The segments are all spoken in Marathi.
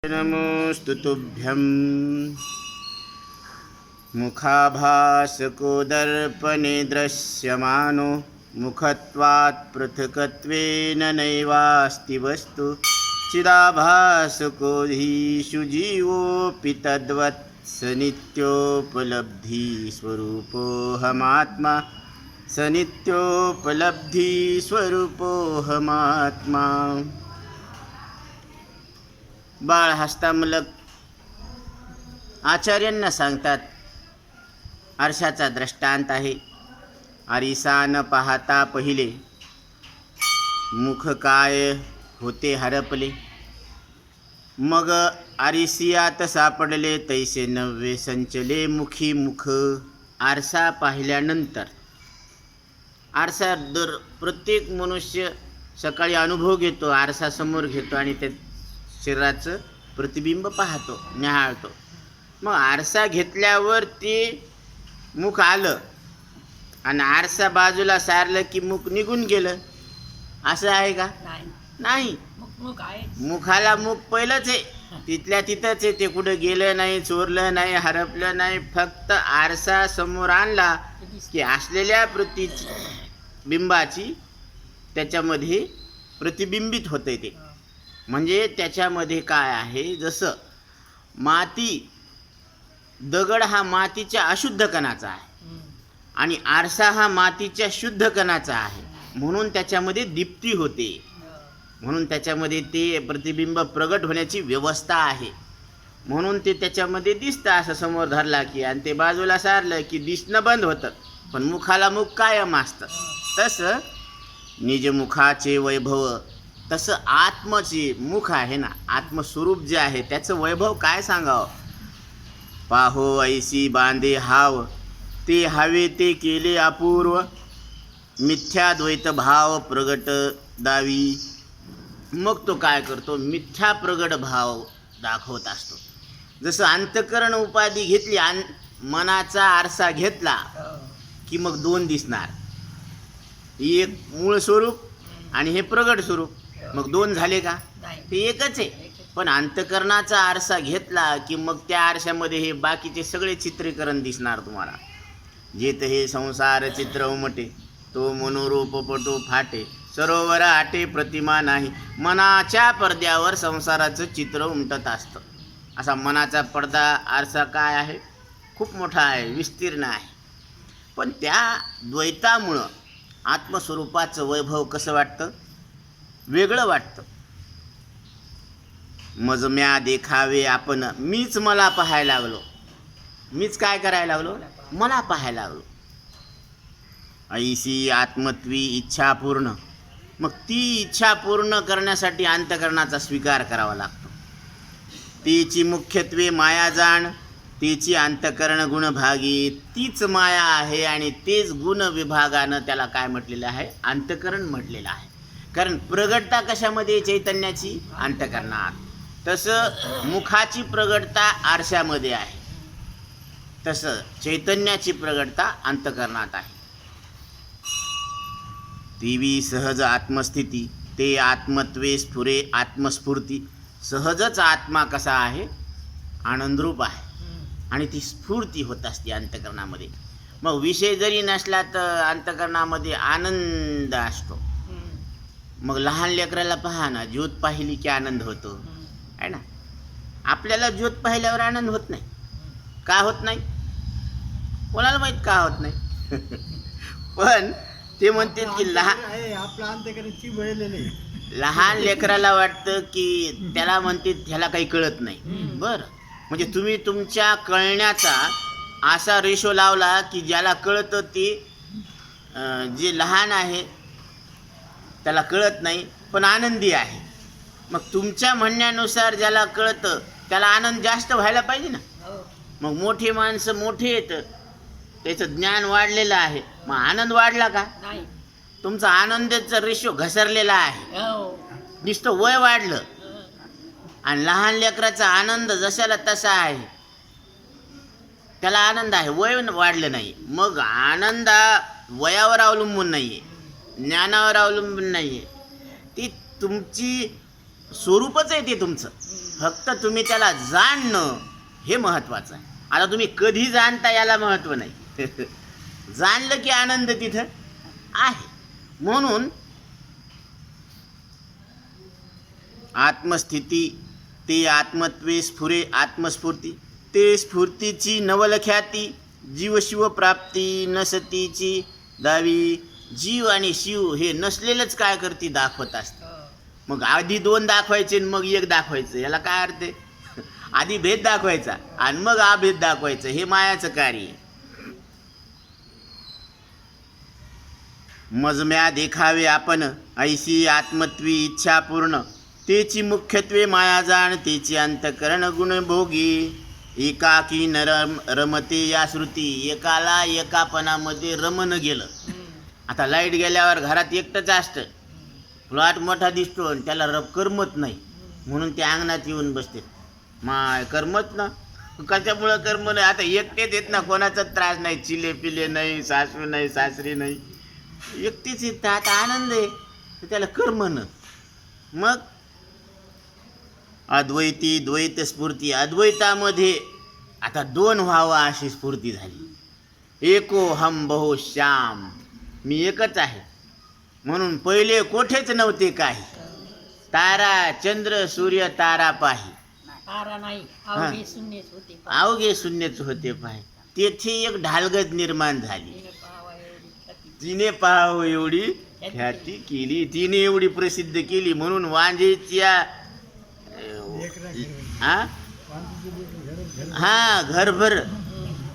नमोस्तु तुभ्यं मुखाभासको दर्पणे दृश्यमानो मुखत्वात् पृथक्त्वेन नैवास्ति वस्तु चिदाभासको धीषु जीवोऽपि तद्वत् स नित्योपलब्धि स्वरूपोऽहमात्मा स नित्योपलब्धि स्वरूपोऽहमात्मा। बाळ हस्तामलक आचार्यांना सांगतात, आरशाचा दृष्टांत आहे. आरिसा न पाहता पहिले मुख काय होते हरपले, मग आरिसियात सापडले तैसे नव्हे संचले मुखी मुख. आरसा पाहिल्यानंतर आरसा प्रत्येक मनुष्य सकाळी अनुभव घेतो, आरसा समोर घेतो आणि ते शरीराचं प्रतिबिंब पाहतो, निहाळतो. मग आरसा घेतल्यावर ते मुख आलं आणि आरसा बाजूला सारलं की मुख निघून गेलं, असं आहे का? नाही. मुखाला मुख पहिलंच आहे, तिथल्या तिथंच आहे, ते कुठं गेलं नाही, चोरलं नाही, हरपलं नाही. फक्त आरसा समोर आणला की असलेल्या प्रतिबिंबाची त्याच्यामध्ये प्रतिबिंबित होते. ते म्हणजे त्याच्यामध्ये काय आहे, जसं माती, दगड हा मातीच्या अशुद्ध कणाचा आहे आणि आरसा हा मातीच्या शुद्ध कणाचा आहे, म्हणून त्याच्यामध्ये दीप्ती होते, म्हणून त्याच्यामध्ये ते प्रतिबिंब प्रगट होण्याची व्यवस्था आहे, म्हणून ते त्याच्यामध्ये दिसतं. असं समोर धरला की आणि ते बाजूला सारलं की दिसणं बंद होतं, पण मुखाला मुख कायम असतं. तसं निजमुखाचे वैभव, तसं आत्मचे मुख आहे ना, आत्मस्वरूप जे आहे त्याचं वैभव काय सांगावं. पाहो ऐसी बांधे हाव, ते हवे ते केले अपूर्व, मिथ्या द्वैत भाव प्रगट दावी. मग तो काय करतो, मिथ्या प्रगट भाव दाखवत असतो. जसं अंतकरण उपाधी घेतली, मनाचा आरसा घेतला की मग दोन दिसणार, एक मूळ स्वरूप आणि हे प्रगट स्वरूप. मग दोन झाले का? ते एकच आहे. पण अंतकरणाचा आरसा घेतला की मग त्या आरशामध्ये हे बाकीचे सगळे चित्रीकरण दिसणार तुम्हाला. जेत हे संसार चित्र उमटे, तो मनोरूप पटो फाटे, सरोवर आटे प्रतिमा नाही. मनाच्या पडद्यावर संसाराचं चित्र उमटत असतं. असा मनाचा पडदा आरसा काय आहे, खूप मोठा आहे, विस्तीर्ण आहे. पण त्या द्वैतामुळं आत्मस्वरूपाचं वैभव कसं वाटतं, वेगळं वाटतं. मज म्या देखावे आपण, मीच मला पाहायला लागलो. मीच काय करायला लागलो, मला पाहायला लागलो. ऐशी आत्मत्वी इच्छा पूर्ण, मग ती इच्छा पूर्ण करण्यासाठी अंतकरणाचा स्वीकार करावा लागतो. तिची मुख्यत्वे माया जाण, तिची अंतकरण गुणभागी. तीच माया आहे आणि तेच गुण विभागानं त्याला काय म्हटलेलं आहे, अंतकरण म्हटलेलं आहे. कारण प्रगटता कशामध्ये, चैतन्याची, अंतकरणात. तसं मुखाची प्रगटता आरशामध्ये आहे, तसं चैतन्याची प्रगटता अंतकरणात आहे. तीवी सहज आत्मस्थिती, ते आत्मत्वे स्फुरे आत्मस्फूर्ती. सहजच आत्मा कसा आहे, आनंदरूप आहे आणि ती स्फूर्ती होत असते अंतकरणामध्ये. मग विषय जरी नसला तर अंतकरणामध्ये आनंद असतो. मग लहान लेकराला पहा ना, ज्योत पाहिली की आनंद होतो, आहे ना. आपल्याला ज्योत पाहिल्यावर आनंद होत नाही. का होत नाही, कोणाला माहीत का होत नाही. पण ते म्हणते की लहान लेकराला वाटतं की त्याला म्हणते ह्याला काही कळत नाही. बरं, म्हणजे तुम्ही तुमच्या कळण्याचा असा रेशो लावला की ज्याला कळतं ते, जे लहान आहे त्याला कळत नाही पण आनंदी आहे. मग तुमच्या म्हणण्यानुसार ज्याला कळतं त्याला आनंद जास्त व्हायला पाहिजे ना. मग मोठी माणसं मोठे येतं, त्याचं ज्ञान वाढलेलं आहे, मग आनंद वाढला का? तुमचा आनंदाचा रेशो घसरलेला आहे, नुसतं वय वाढलं. आणि लहान लेकराचा आनंद जशाला तसा आहे, त्याला आनंद आहे, वय वाढलं नाही. मग आनंद वयावर अवलंबून नाही आहे, ज्ञानावर अवलंबून नाही आहे, ती तुमची स्वरूपच आहे ते तुमचं. फक्त तुम्ही त्याला जाणणं हे महत्त्वाचं आहे. आता तुम्ही कधी जाणता याला महत्त्व नाही. जाणलं की आनंद तिथं आहे. म्हणून आत्मस्थिती ते आत्मत्वे स्फुरे आत्मस्फूर्ती ते स्फूर्तीची नवलख्याती जीवशिव प्राप्ती नसतीची दावी. जीव आणि शिव हे नसलेलंच काय करते दाखवत असतं. मग आधी दोन दाखवायचे आणि मग एक दाखवायचं, याला काय अर्थ आहे? आधी भेद दाखवायचा आणि मग अभेद दाखवायचं, हे मायाचं कार्य आहे. मजम्या देखावे आपण ऐशी आत्मत्वी इच्छा पूर्ण तेची मुख्यत्वे माया जाण तेची अंतकरण गुण भोगी. एकाकी नरम रमते या श्रुती. एकाला एकापणामध्ये रमन गेलं. आता लाईट गेल्यावर घरात एकटंच असतं, प्लॉट मोठा दिसतो आणि त्याला करमत नाही, म्हणून ते अंगणात येऊन बसते. माय करमत ना, कशामुळं करम नाही? आता एकटेच येत ना, कोणाचा त्रास नाही, चिले पिले नाही, सासू नाही, सासरी नाही, एकटीच येत. आता आनंद आहे, तर त्याला करमन. मग अद्वैती द्वैत स्फूर्ती. अद्वैतामध्ये आता दोन व्हावं अशी स्फूर्ती झाली. एको हम बहु श्याम, मी एकच आहे. म्हणून पहिले कोठेच नव्हते काही. तारा चंद्र सूर्य तारा पाही. तारा नाही, अवघे शून्यच होते. अवघे शून्यच होते पाही. तेथे एक ढालगत निर्माण झाली. तिने पाहावं एवढी ख्याती केली, तिने एवढी प्रसिद्ध केली. म्हणून वांजेच्या घरभर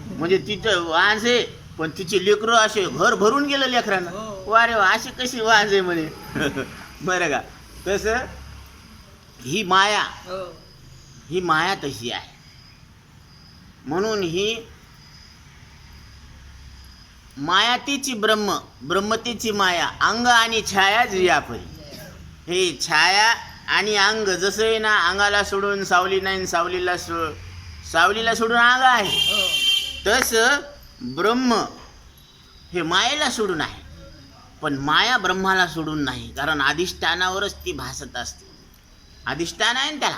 म्हणजे तिचं वांजे, पण तिचे लेकरं असे घर भरून गेलं लेकरांना. वारे वा, अशी कशी वांजे म्हणे. बरं का? तसं ही माया, ही माया तशी आहे. म्हणून ही मायातीची ब्रह्म, ब्रह्मतीची माया. अंग आणि छाया जियापरी. हे छाया आणि अंग जसं आहे ना, अंगाला सोडून सावली नाही, सावलीला सोडून अंग आहे, तसं ब्रह्म हे मायेला सोडून आहे. पण माया ब्रह्माला सोडून नाही, कारण अधिष्ठानावरच ती भासत असते. अधिष्ठान आहे ना त्याला.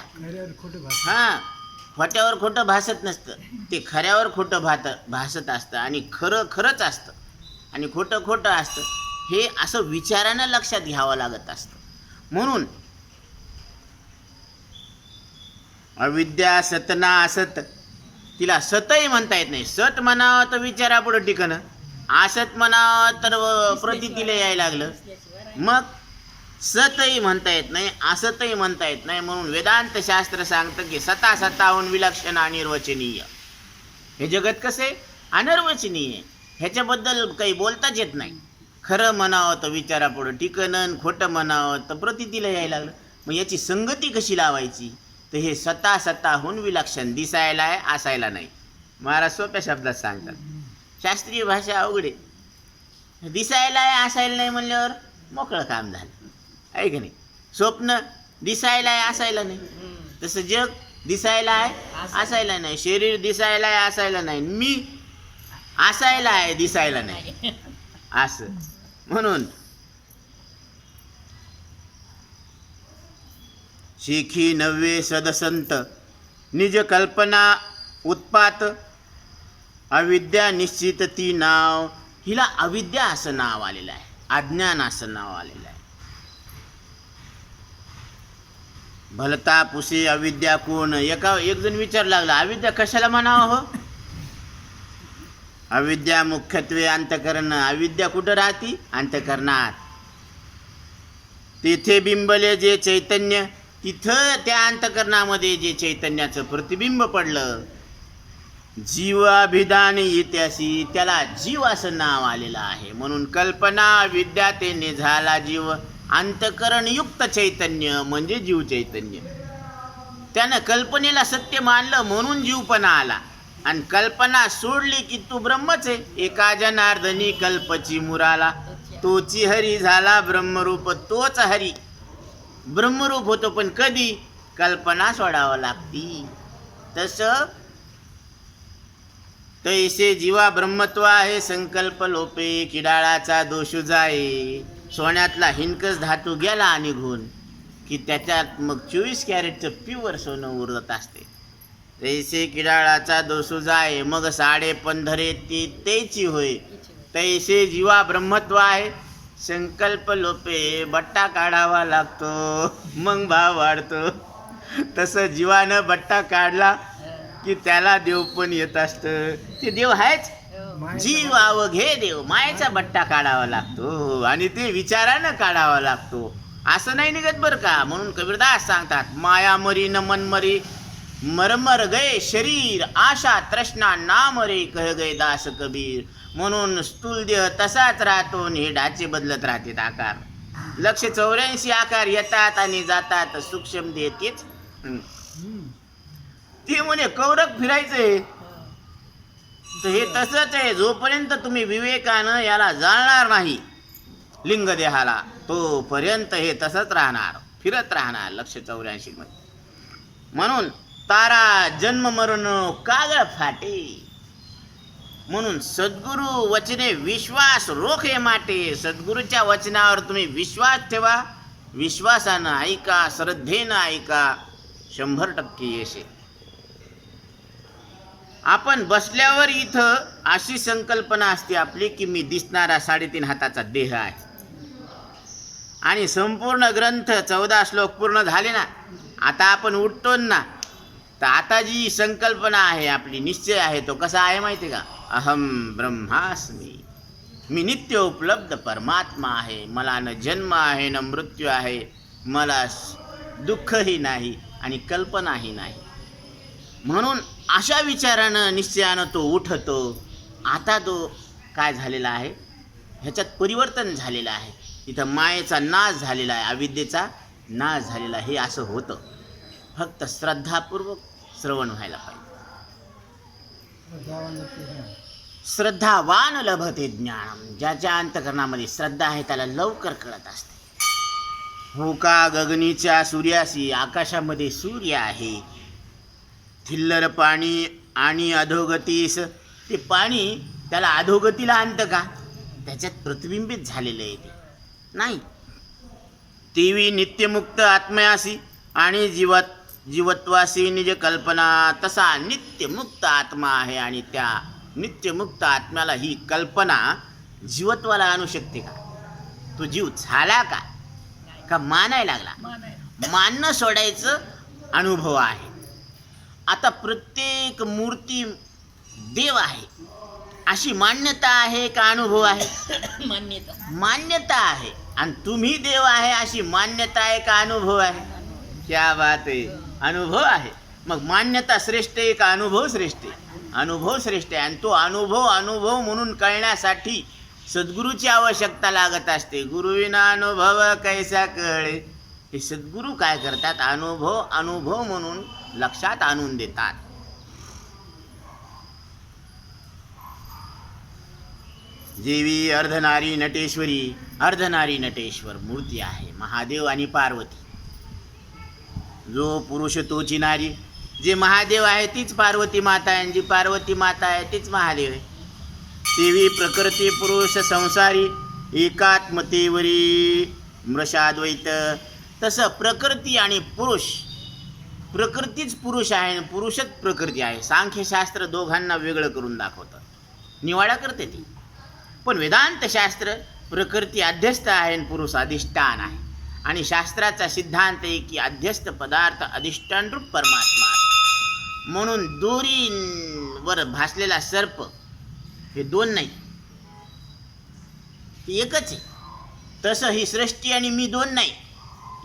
हां, खोट्यावर खोटं भासत नसतं, ते खऱ्यावर खोटं भासत असतं. आणि खरं खरंच असतं आणि खोटं खोटं असतं. हे असं विचारानं लक्षात घ्यावं लागत असतं. म्हणून अविद्या सतना असत, तिला सतही म्हणता येत नाही. सत म्हणावं तर विचारापुढं टिकणं, असत म्हणावं तर प्रतीतीला यायला लागलं. मग सतही म्हणता येत नाही, असतही म्हणता येत नाही. म्हणून वेदांत शास्त्र सांगतं की सता सताहून विलक्षण अनिर्वचनीय. हे जगत कसं आहे? अनिर्वचनीय. ह्याच्याबद्दल काही बोलताच येत नाही. खरं म्हणावं तर विचारापुढं टिकणं, खोटं म्हणावं तर प्रतीतीला यायला लागलं. मग याची संगती कशी लावायची? तर हे सता सताहून विलक्षण. दिसायला आहे, असायला नाही. महाराज सोप्या शब्दात सांगतात. शास्त्रीय भाषा अवघड आहे. दिसायला आहे, असायला नाही म्हणल्यावर मोकळं काम झालं, आहे की नाही? स्वप्न दिसायला आहे, असायला नाही. तसं जग दिसायला आहे, असायला नाही. शरीर दिसायला आहे, असायला नाही. मी असायला आहे, दिसायला नाही, असं. म्हणून शिखी नव्हे सदसंत निज कल्पना उत्पात. अविद्या निश्चित ती नाव. हिला अविद्या असं नाव आलेलं आहे, अज्ञान असं नाव आलेलं आहे. भलता पुसे अविद्या कोण. एक जण विचार लागला, अविद्या कशाला म्हणावं हो? अविद्या मुख्यत्वे अंतकरण. अविद्या कुठं राहती? अंतकरणात. तेथे बिंबले जे चैतन्य, तिथं त्या अंतकरणामध्ये जे चैतन्याचं प्रतिबिंब पडलं, जीवाभिधान इत्यासी, त्याला जीव असं नाव आलेलं आहे. म्हणून कल्पना विद्या ते निझाला जीव. अंतकरण युक्त चैतन्य म्हणजे जीव चैतन्य. त्यानं कल्पनेला सत्य मानलं म्हणून जीवपणा आला. आणि कल्पना सोडली की तू ब्रह्मच आहे. एका जनार्दनी कल्पची मुराला. तोची हरी झाला ब्रह्मरूप. तोच हरी ब्रह्मरूप होतो. पण कधी? कल्पना सोडावं लागती. तसं तैसे जीवा ब्रह्मत्व आहे. संकल्प लोपे किडाळाचा दोष जाये. सोन्यातला हिनकस धातू गेला निघून, की त्याच्यात मग 24 कॅरेटचं प्युअर सोनं उरत असते. तैसे किडाळाचा दोसू जाय मग 15.5 ती तेची होय. तैसे जीवा ब्रह्मत्व आहे. संकल्प लोपे बट्टा काढावा लागतो मग भाव वाढतो. तसं जीवानं बट्टा काढला की त्याला देव पण येत असतं. ते देव आहेच. जीव अवघे देव मायेचा बट्टा काढावा लागतो आणि ते विचारानं काढावा लागतो. असं नाही निघत बरं का. म्हणून कबीरदास सांगतात माया मरी न मन मरी मरमर गए शरीर आशा तृष्णा नाम रे कह गए दास कबीर. म्हणून स्थूल देह तसाच राहतो आणि हे ढाचे बदलत राहतात आकार. 184 आकार येतात आणि जातात. सूक्ष्म देह तेच ते म्हणे कौरक फिरायचंय. तर हे तसंच आहे. जोपर्यंत तुम्ही विवेकानं याला जाणणार नाही लिंगदेहाला तोपर्यंत हे तसंच राहणार फिरत राहणार 184 मध्ये. म्हणून तारा जन्म मरण कागळ फाटे. म्हणून सद्गुरु वचने विश्वास रोखे माटे. सद्गुरूच्या वचनावर तुम्ही विश्वास ठेवा. विश्वासानं ऐका श्रद्धेनं ऐका 100% यश आहे. आपण बसल्यावर इथं अशी संकल्पना असते आपली की मी दिसणारा 3.5 हाताचा देह आहे आणि संपूर्ण ग्रंथ 14 श्लोक पूर्ण झाले ना. आता आपण उठतो ना तर आता जी संकल्पना आहे आपली निश्चय आहे तो कसा आहे माहिती आहे का. अहम ब्रह्मास्मी. मी नित्य उपलब्ध परमात्मा आहे. मला न जन्म आहे न मृत्यू आहे. मला दुःखही नाही आणि कल्पनाही नाही. म्हणून अशा विचारानं निश्चयानं तो उठतो. आता तो काय झालेला आहे ह्याच्यात परिवर्तन झालेलं आहे. इथं मायेचा नाश झालेला आहे अविद्येचा नाश झालेला आहे. हे असं होतं. फक्त श्रद्धापूर्वक श्रवण व्हायला पाहिजे. श्रद्धावान लभते ज्ञानम. ज्याच्या अंतकरणामध्ये श्रद्धा आहे त्याला लवकर कळत असते. हो का गगनीच्या सूर्याशी. आकाशामध्ये सूर्य आहे. थिल्लर पाणी आणि अधोगतीस. ते पाणी त्याला अधोगतीला आणतं का. त्याच्यात प्रतिबिंबित झालेलं आहे ते नाही. तेवी नित्यमुक्त आत्मयासी आणि जीवत्वासी निज कल्पना. तसा नित्यमुक्त आत्मा आहे आणि त्या नित्यमुक्त आत्म्याला ही कल्पना जीवत्वाला आणू शकते का. तो जीव झाला का मानायला लागला. मानणं सोडायचं अनुभव आहे. आता प्रत्येक मूर्ती देव आहे अशी मान्यता आहे का अनुभव आहे. मान्यता आहे. आणि तुम्ही देव आहे अशी मान्यता आहे का अनुभव आहे. क्या बात आहे. अनुभव आहे. मग मान्यता श्रेष्ठ आहे का अनुभव श्रेष्ठ आहे. अनुभव श्रेष्ठ आहे. आणि तो अनुभव म्हणून कळण्यासाठी सद्गुरूची आवश्यकता लागत असते. गुरुविना अनुभव कैसा कळे. हे सद्गुरू काय करतात अनुभव म्हणून लक्षात आणून देतात. देवी अर्धनारी नटेश्वरी. अर्धनारी नटेश्वर मूर्ती आहे महादेव आणि पार्वती. जो पुरुष तोची नारी. जे महादेव आहे तीच पार्वती माता आहे. जी पार्वती माता आहे तीच महादेव आहे. देवी प्रकृती पुरुष संसारी. एकात्मतेवरी मृषाद्वैत. तसं प्रकृती आणि पुरुष. प्रकृतीच पुरुष आहे आणि पुरुषच प्रकृती आहे. सांख्यशास्त्र दोघांना वेगळं करून दाखवतं. निवाडा करते ती. पण वेदांतशास्त्र प्रकृती अध्यस्थ आहे आणि पुरुष अधिष्ठान आहे. आणि शास्त्राचा सिद्धांत आहे की अध्यस्थ पदार्थ अधिष्ठान रूप परमात्मा आहे. म्हणून दोरीवर भासलेला सर्प हे दोन नाही एकच आहे. तसं ही सृष्टी आणि मी दोन नाही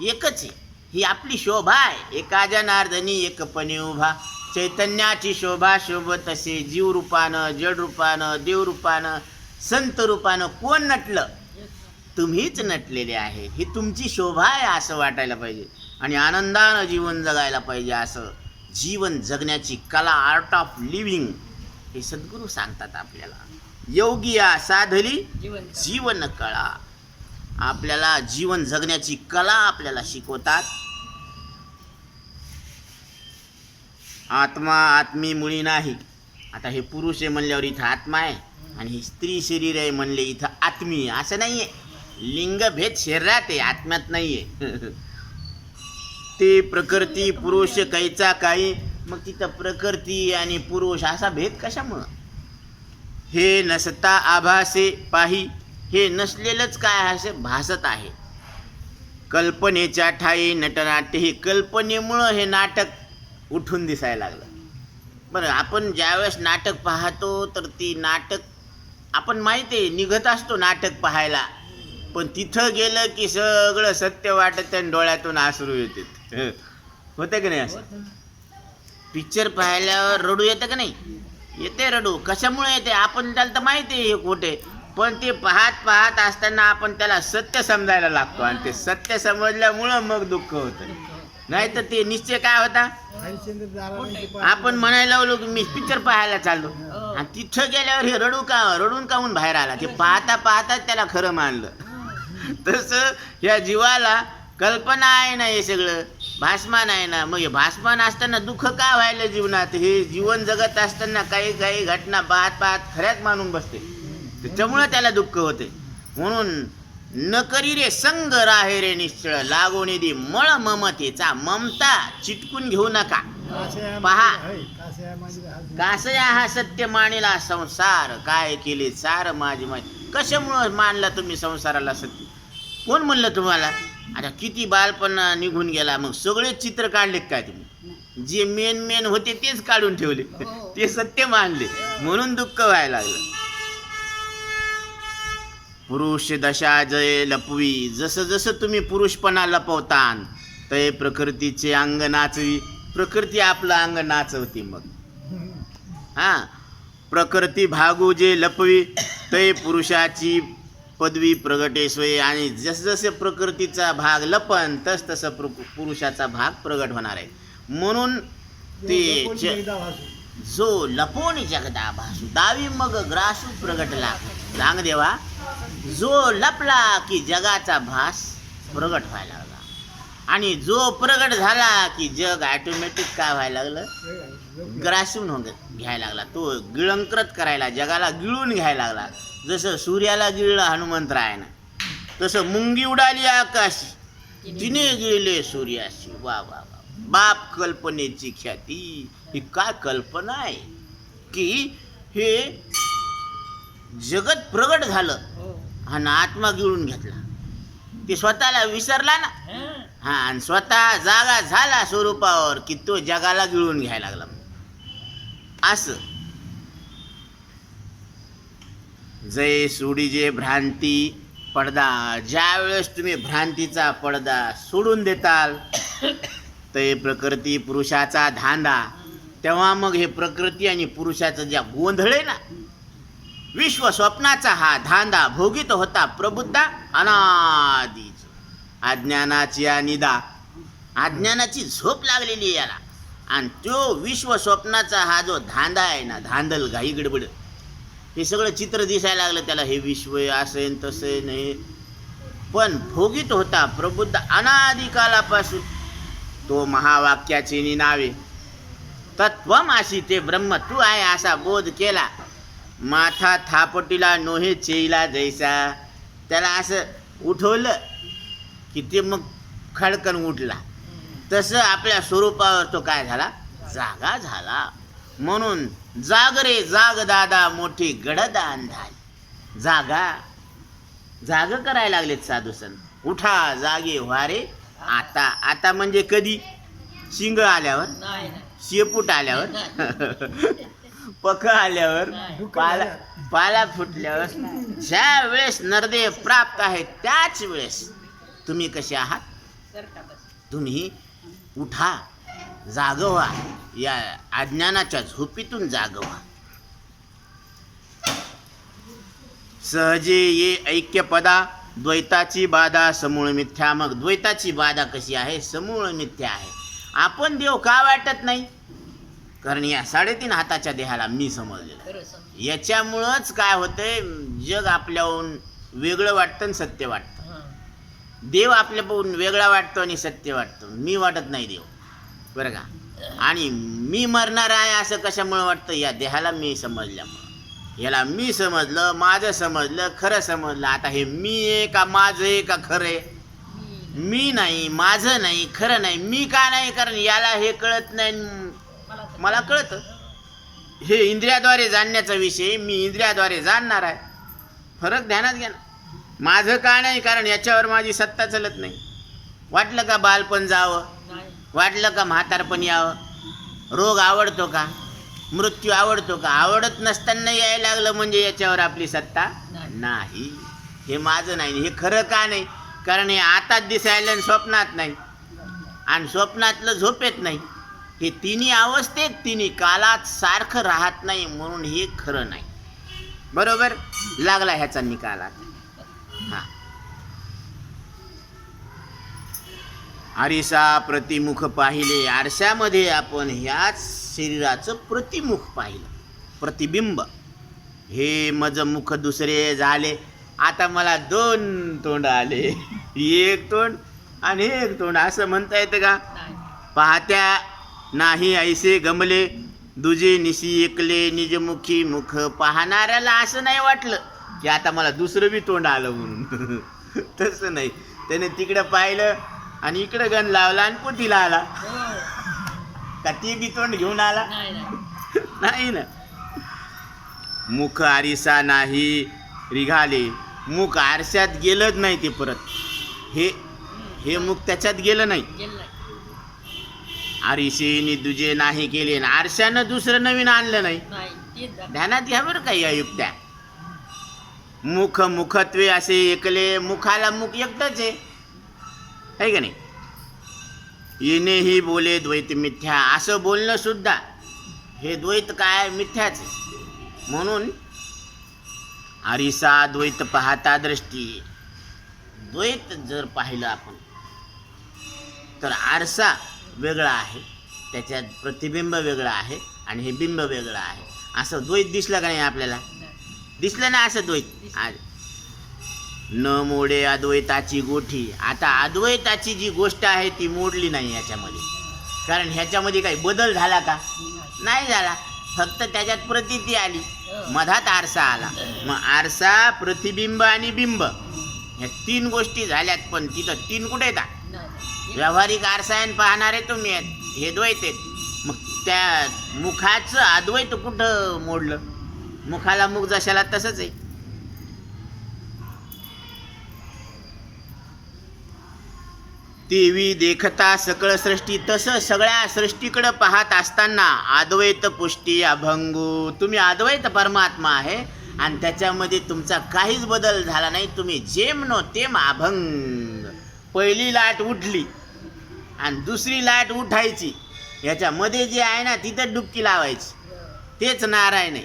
एकच आहे. ही आपली शोभा आहे. एका जनार्दनी एकपणे उभा. चैतन्याची शोभा शोभत असे. जीव रूपानं जड रूपानं देव रूपानं संत रूपानं कोण नटलं. तुम्हीच नटलेले आहे. ही तुमची शोभा आहे असं वाटायला पाहिजे आणि आनंदानं जीवन जगायला पाहिजे. असं जीवन जगण्याची कला आर्ट ऑफ लिव्हिंग हे सद्गुरू सांगतात आपल्याला. योगिया साधली जीवन कळा. आपल्याला जीवन जगण्याची कला आपल्याला शिकवतात. आत्मा आत्मी मुळी नाही. आता हे पुरुष आहे म्हणल्यावर इथं आत्मा आहे आणि ही स्त्री शरीर आहे म्हणले इथं आत्मी. असं नाही आहे. लिंगभेद शरीरात आहे आत्म्यात नाही आहे. ते प्रकृती पुरुष कैचा काही, मग तिथं प्रकृती आणि पुरुष असा भेद कशामुळं? हे नसता आभासे पाही, हे नसलेलंच काय असे भासत आहे. कल्पनेच्या ठाई नटनाट्य, हे कल्पनेमुळं हे नाटक उठून दिसायला लागलं. बरं, आपण ज्यावेळेस नाटक पाहतो तर ती नाटक आपण माहिती आहे निघत असतो नाटक पाहायला, पण तिथं गेलं की सगळं सत्य वाटत आणि डोळ्यातून अश्रू येते. होतं की नाही असं? पिक्चर पाहिल्यावर रडू येतं का नाही? येते रडू. कशामुळे येते? आपण त्याला तर माहिती आहे हे खोटे, पण ते पाहत असताना आपण त्याला सत्य समजायला लागतो आणि ते सत्य समजल्यामुळं मग दुःख होतं. नाही तर ते निश्चय काय होता, आपण म्हणायला लागलो की मी पिक्चर पाहायला चाललो आणि तिथं गेल्यावर हे रडून काहून बाहेर आला. ते पाहता त्याला खरं मानलं. तसं ह्या जीवाला कल्पना आहे ना, हे सगळं भासमान आहे ना. मग हे भासमान असताना दुःख का व्हायला जीवनात? हे जीवन जगत असताना काही घटना पाहत खऱ्याच मानून बसते, त्याच्यामुळं त्याला दुःख होते. म्हणून न करी रे संग राहे रे निश्चळ, लागोनी दे मळ ममतेचा, ममता चिटकून घेऊ नका. पहा कासया हा सत्य मानिला संसार, काय केले सार माझी माहिती. कशामुळं मानला तुम्ही संसाराला सत्य? कोण म्हणलं तुम्हाला? आता किती बालपण निघून गेला, मग सगळे चित्र काढले काय तुम्ही? जे मेन होते तेच काढून ठेवले, ते सत्य मानले, म्हणून दुःख व्हायला लागलं. पुरुष दशा जय लपवी, जसं तुम्ही पुरुषपणा लपवतान ते प्रकृतीचे अंग नाचवी. प्रकृती आपलं अंग नाचवते. मग प्रकृती भागू जे लपवी, ते पुरुषाची पदवी प्रगटे सोय. आणि जसं प्रकृतीचा भाग लपन तसं पुरुषाचा भाग प्रगट होणार आहे. म्हणून ते जो लपोनी जगदा भासू, दावी मग ग्रासू प्रगटला. सांग देवा, जो लपला की जगाचा भास प्रगट व्हायला लागला, आणि जो प्रगट झाला की जग ऑटोमॅटिक काय व्हायला लागलं? ग्रासून घ्यायला लागला. तो गिळंकृत करायला, जगाला गिळून घ्यायला लागला. जसं सूर्याला गिळलं हनुमंतरायानं, तसं मुंगी उडाली आकाशी, तिने गिळले सूर्याशी. वा वा वा, बाप कल्पनेची ख्याती. ही काय कल्पना आहे की हे जगत प्रगट झालं आणि आत्मा गिळून घेतला. ते स्वतःला विसरला ना, आणि स्वतः जागा झाला स्वरूपावर की तो जगाला गिळून घ्यायला लागला. असं जय सोडी जे भ्रांती पडदा, ज्या वेळेस तुम्ही भ्रांतीचा पडदा सोडून देताल ते प्रकृती पुरुषाचा धांदा, तेव्हा मग हे प्रकृती आणि पुरुषाचं ज्या गोंधळ आहे ना, विश्व स्वप्नाचा हा धांदा भोगीत होता प्रबुद्धा अनादीच. अज्ञानाची निदा, अज्ञानाची झोप लागलेली आहे याला. आणि तो विश्व स्वप्नाचा हा जो धांदा आहे ना, धांदल घाई गडबड, हे सगळं चित्र दिसायला लागलं त्याला. हे विश्व असेल तसे नाही, पण भोगीत होता प्रबुद्ध अनादिकालापासून. तो महावाक्याचे निनावे तत्वमाशी, ते ब्रह्म तू आहे असा बोध केला. माथा थापटीला नोहे चेईला जैसा, त्याला असं उठवलं की ते मग खडकन उठला. तसं आपल्या स्वरूपावर तो काय झाला? जागा झाला. म्हणून जाग रे जाग दादा, मोठी गडद अंधारी. जाग करायला लागलेत साधू संत. उठा जागे व्हा रे आता. आता म्हणजे कधी? शिंग आल्यावर, शेपूट आल्यावर, पख आल्यावर, पाला फुटल्यावर, ज्या वेळेस नरदेह प्राप्त आहे त्याच वेळेस तुम्ही कसे आहात? तुम्ही उठा, जाग व्हा, या अज्ञानाच्या झोपीतून जाग व्हा. सहजे ये ऐक्य पदा, द्वैताची बाधा समूळ मिथ्या. मग द्वैताची बाधा कशी आहे? समूळ मिथ्या आहे. आपण देव का वाटत नाही? कारण या 3.5 हाताच्या देहाला मी समजलेलं. याच्यामुळंच काय होतंय, जग आपल्याहून वेगळं वाटतं आणि सत्य वाटतं. देव आपल्यापासून वेगळा वाटतो आणि सत्य वाटतं. मी वाटत नाही देव, बरं का. आणि मी मरणार आहे असं कशामुळं वाटतं? या देहाला मी समजल्यामुळं. याला मी समजलं, माझं समजलं, खरं समजलं. आता हे मी आहे का माझं आहे का खरं आहे? मी नाही, माझं नाही, खरं नाही. मी का नाही? कारण याला हे कळत नाही, मला कळतं. हे इंद्रियाद्वारे जाणण्याचा विषय, मी इंद्रियाद्वारे जाणणार आहे. फरक ध्यानात घ्या ना. माझं का नाही? कारण याच्यावर माझी सत्ता चलत नाही. वाटलं का बालपण जावं, नाही. वाटलं का म्हातारपण यावं, रोग आवडतो का, मृत्यू आवडतो का? आवडत नसताना यायला लागलं म्हणजे याच्यावर आपली सत्ता नाही. हे माझं नाही. हे खरं का नाही? कारण हे आताच दिसायला आणि स्वप्नात नाही, आणि स्वप्नातलं झोपेत नाही. हे तिन्ही अवस्थेत तिन्ही कालात सारखं राहत नाही, म्हणून हे खरं नाही. बरोबर लागला ह्याचा निकालात. हा, आरसा प्रतिमुख पाहिले. आरशामध्ये आपण ह्याच शरीराचं प्रतिमुख पाहिलं, प्रतिबिंब. हे मज मुख दुसरे झाले. आता मला 2 तोंड आले, एक तोंड आणि एक तोंड, असं म्हणता येतं का? नाही. पाहत्या नाही ऐसे गमले, दुजे निशी एकले निजमुखी मुख. पाहणाऱ्याला असं नाही वाटलं की आता मला दुसरं बी तोंड आलं म्हणून. तसं नाही. त्याने तिकडं पाहिलं आणि इकडं गण लावला आणि पोतीला आला. हो. का ते बी तोंड घेऊन आला? नाही नाही. नाही ना. मुख आरसा नाही रिघाले. मुख आरशात गेलंच नाही ते परत. हे मुख त्याच्यात गेलं नाही. गेलं नाही. आरशेने दुजे नाही केले, आरशानं दुसरं नवीन आणलं नाही. नाही. तेच दाखव. ध्यानात घ्या बरं का या युक्त्या. मुख मुखत्वे असे एकले. मुखाला मुख एकटंच आहे का नाही? येणेही बोले द्वैत मिथ्या. असं बोलणं सुद्धा हे द्वैत काय? मिथ्याच आहे. म्हणून आरसा द्वैत पाहता दृष्टी. द्वैत जर पाहिलं आपण तर आरसा वेगळा आहे, त्याच्यात प्रतिबिंब वेगळं आहे आणि हे बिंब वेगळं आहे. असं द्वैत दिसलं का नाही आपल्याला? नाही. दिसलं ना असं द्वैत? न मोडे अद्वैताची गोठी. आता अद्वैताची जी गोष्ट आहे ती मोडली नाही याच्यामध्ये. कारण ह्याच्यामध्ये काही बदल झाला का? नाही झाला. फक्त त्याच्यात प्रतीती आली, मधात आरसा आला. मग आरसा, प्रतिबिंब आणि बिंब ह्या 3 गोष्टी झाल्यात. पण तिथं 3 कुठे येतात? नाही. व्यावहारिक आरसायन पाहणारे तुम्ही आहेत, हे द्वैत आहेत. मग त्या मुखाचं अद्वैत कुठं मोडलं? मुखाला मुख जशाला तसंच आहे. तेवी देखता सकळ सृष्टी. तसं सगळ्या सृष्टीकडे पाहत असताना अद्वैत पुष्टी अभंगू. तुम्ही अद्वैत परमात्मा आहे आणि त्याच्यामध्ये तुमचा काहीच बदल झाला नाही. तुम्ही जेम नो तेम अभंग. पहिली लाट उठली आणि दुसरी लाट उठायची, याच्यामध्ये जे आहे ना तिथं डुबकी लावायची. तेच नारायण आहे.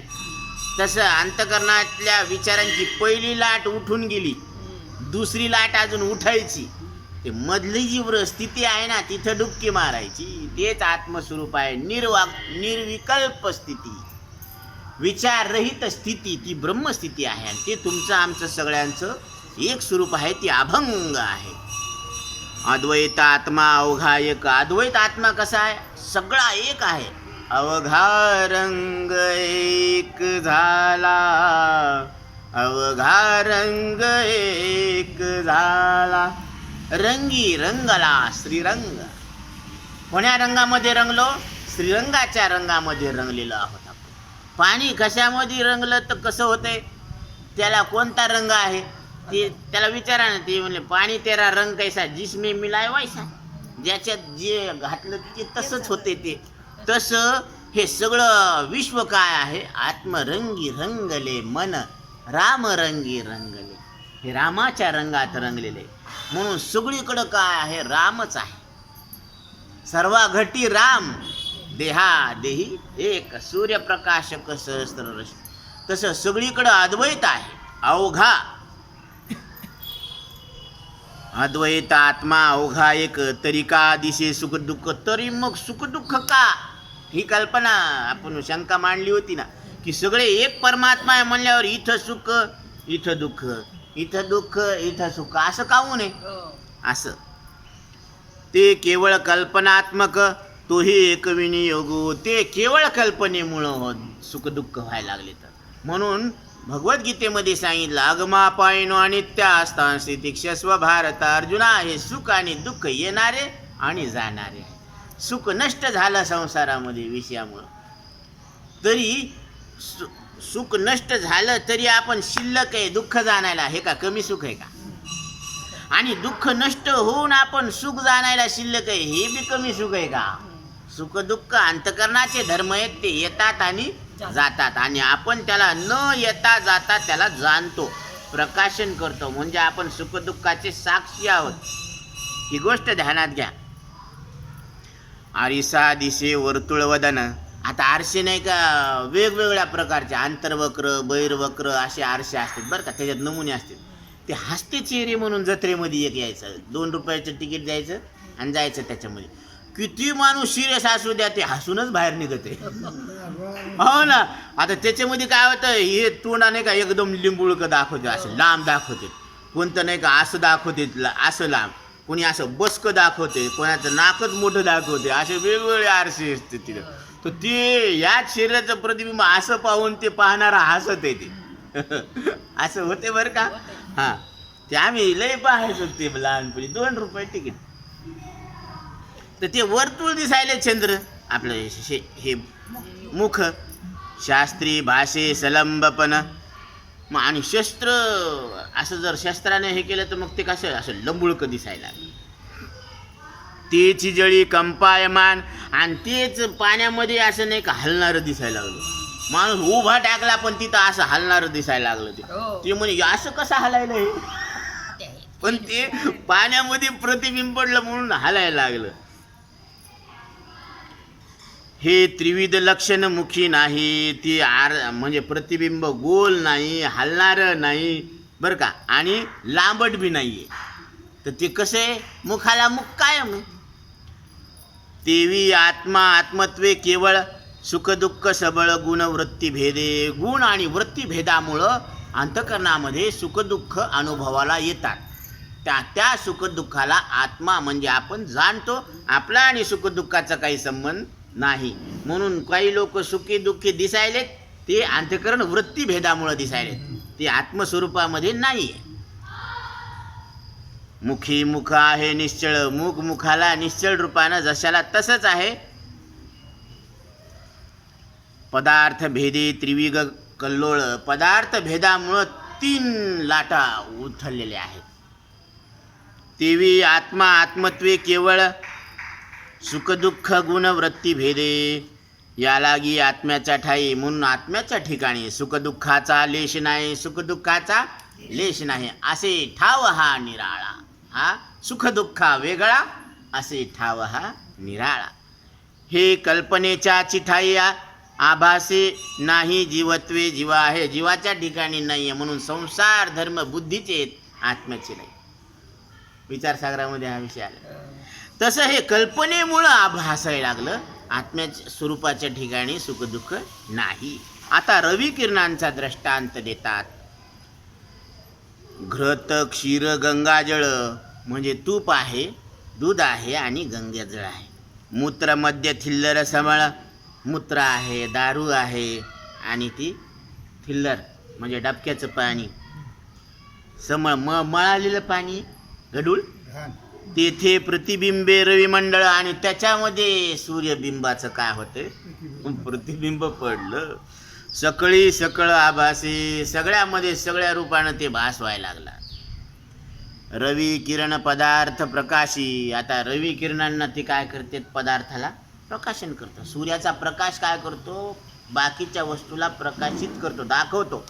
तसं अंतकरणातल्या विचारांची पहिली लाट उठून गेली, दुसरी लाट अजून उठायची. ते मधली जी स्थिती आहे ना तिथं डुबकी मारायची. तेच आत्मस्वरूप आहे. निर्विकल्प स्थिती, विचाररहित स्थिती, ती ब्रह्मस्थिती आहे. आणि ते तुमचं आमचं सगळ्यांचं एक स्वरूप आहे, ती अभंग आहे. अद्वैत आत्मा अवघा एक. अद्वैत आत्मा कसा आहे? सगळा एक आहे. अवघा रंग एक झाला, अवघा रंग एक झाला, रंगी रंगला श्रीरंग. कोण्या रंगामध्ये रंगलो? श्रीरंगाच्या रंगामध्ये रंगलेलो आहोत आपण. पाणी कशामध्ये रंगलं तर कसं होतंय? त्याला कोणता रंग आहे ते त्याला विचारा ना. ते म्हणले पाणी तेरा रंग कैसा, जिसमें मिलाय वैसा. ज्याच्यात जे घातलं ते तसंच होते. ते तसं हे सगळं विश्व काय आहे? आत्मरंगी रंगले मन, रामरंगी रंगले. हे रामाच्या रंगात रंगलेले. म्हणून सगळीकडं काय आहे? रामच आहे. सर्वा घटी राम, देहा देही एक, सूर्यप्रकाशक सहस्त्र रश्मी. तसं सगळीकडं अद्वैत आहे. अवघा अद्वैत आत्मा अवघा एक. तरी का दिसे सुख दुःख. तरी मग सुख दुःख का? ही कल्पना आपण शंका मांडली होती ना, की सगळे एक परमात्मा आहे म्हणल्यावर इथं सुख इथं दुःख, इथं दुःख इथं सुख, असं काहून नये? असं ते केवळ कल्पनात्मक, तोही एक विनियोगू. ते केवळ कल्पनेमुळं सुख दुःख व्हायला लागले. तर म्हणून भगवद्गीतेमध्ये सांगितलं अगमापायनो अनित्य असतांसी तिक्षस्व भारत अर्जुना, हे सुख आणि दुःख येणारे आणि जाणारे. सुख नष्ट झालं संसारामध्ये विषयामुळं, तरी सुख नष्ट झालं तरी आपण शिल्लक आहे दुःख जाणायला, हे का कमी सुख आहे का? आणि दुःख नष्ट होऊन आपण सुख जाणायला शिल्लक आहे, हे बी कमी सुख आहे का? सुख दुःख अंतकरणाचे धर्म आहेत, ते येतात आणि जातात, आणि आपण त्याला न येता जाता त्याला जाणतो, प्रकाशन करतो, म्हणजे आपण सुख दुःखाचे साक्षी आहोत. ही गोष्ट ध्यानात घ्या. आरिसा दिसे वर्तुळ वदन. आता आरसे नाही का वेगवेगळ्या प्रकारचे, आंतरवक्र बहिर्वक्र असे आरसे असतात बरं का, त्याच्यात नमुने असतात. ते हसते चेहरे म्हणून जत्रेमध्ये एक यायचं, 2 रुपयाचं तिकीट द्यायचं आणि जायचं त्याच्यामध्ये. किती माणूस सिरियस असू द्या, ते हसूनच बाहेर निघते. हो ना. आता त्याच्यामध्ये काय होतं, हे तोंडा नाही का एकदम लिंबुळकं दाखवते, असं लांब दाखवते, कोणतं नाही का असं दाखवते असं लांब, कोणी असं बसकं दाखवते, कोणाचं नाकच मोठं दाखवते, असे वेगवेगळे आरसे असते तिथं. तर ते याच शरीराचं प्रतिबिंब असं पाहून ते पाहणारा हसत आहे ते. असं होते बरं का. हां, ते आम्ही लय पाहायचो ते लहानपणी, 2 रुपये तिकीट. तर ते वर्तुळ दिसायले चंद्र आपलं हे मुख, शास्त्री भाषे सलंबपण. मग आणि शस्त्र असं जर शस्त्राने हे केलं तर मग ते कसं असं लंबुळकं दिसायला लागलं. तेची जळी कंपायमान, आणि तेच पाण्यामध्ये असं नाही का हलणारं दिसायला लागलं. माणूस उभा टाकला पण तिथं असं हलणारं दिसायला लागलं. ते म्हणे असं कसं हलायलं हे, पण ते पाण्यामध्ये प्रतिबिंब पडलं म्हणून हलायला लागलं. हे त्रिविध लक्षण मुखी नाही, ती म्हणजे प्रतिबिंब गोल नाही, हलणारं नाही बरं का, आणि लांबट बी नाही आहे. तर ते कसं आहे, मुखाला मुख कायम. तेवी आत्मा आत्मत्वे केवळ सुखदुःख सबळ गुण वृत्ती भेदे. गुण आणि वृत्ती भेदामुळं अंतकरणामध्ये सुखदुःख अनुभवाला येतात. त्या सुखदुःखाला आत्मा म्हणजे आपण जाणतो, आपला आणि सुखदुःखाचा काही संबंध नाही. म्हणून काही लोक सुखी दुःखी दिसायलेत, ते अंतकरण वृत्ती भेदामुळे दिसायलेत, ते आत्मस्वरूपामध्ये नाही आहे. मुखी मुख आहे निश्चळ, मुख मुखाला निश्चळ रूपानं जशाला तसंच आहे. पदार्थ भेदी त्रिविग कल्लोळ. पदार्थ भेदामुळं 3 लाटा उथललेल्या आहेत. तेवी आत्मा आत्मत्वे केवळ सुखदुःख गुण वृत्ती भेदे. यालागी आत्म्याच्या ठाई, म्हणून आत्म्याच्या ठिकाणी सुखदुःखाचा लेश नाही, सुखदुःखाचा लेश नाही, असे ठाव हा निराळा. हा सुखदुःखा वेगळा, असे ठाव हा निराळा. हे कल्पनेच्या चिठाई आभासे नाही, जीवत्वे जीवा आहे, जीवाच्या ठिकाणी नाही आहे, म्हणून संसार धर्म बुद्धीचे आहेत, आत्म्याचे नाही. विचारसागरामध्ये हा विषय आला. तसं हे कल्पनेमुळं आभासायला लागलं, आत्म्याच्या स्वरूपाच्या ठिकाणी सुखदुःख नाही. आता रवी किरणांचा दृष्टांत देतात. घृत क्षीर गंगाजळ, म्हणजे तूप आहे, दूध आहे आणि गंगाजळ आहे. मूत्र मध्य थिल्लर समळ, मूत्र आहे, दारू आहे, आणि ती थिल्लर म्हणजे डबक्याचं पाणी, समळ मळालेलं पाणी गडूळ, तेथे प्रतिबिंबे रविमंडळ, आणि त्याच्यामध्ये सूर्यबिंबाचं काय होतं, प्रतिबिंब पडलं. सकळी सकळ आभासी, सगळ्यामध्ये सगळ्या रूपानं ते भास व्हायला लागला. रवी किरण पदार्थ प्रकाशी. आता रवी किरणांना ते काय करतात, पदार्थाला प्रकाशन करतो. सूर्याचा प्रकाश काय करतो, बाकीच्या वस्तूला प्रकाशित करतो, दाखवतो.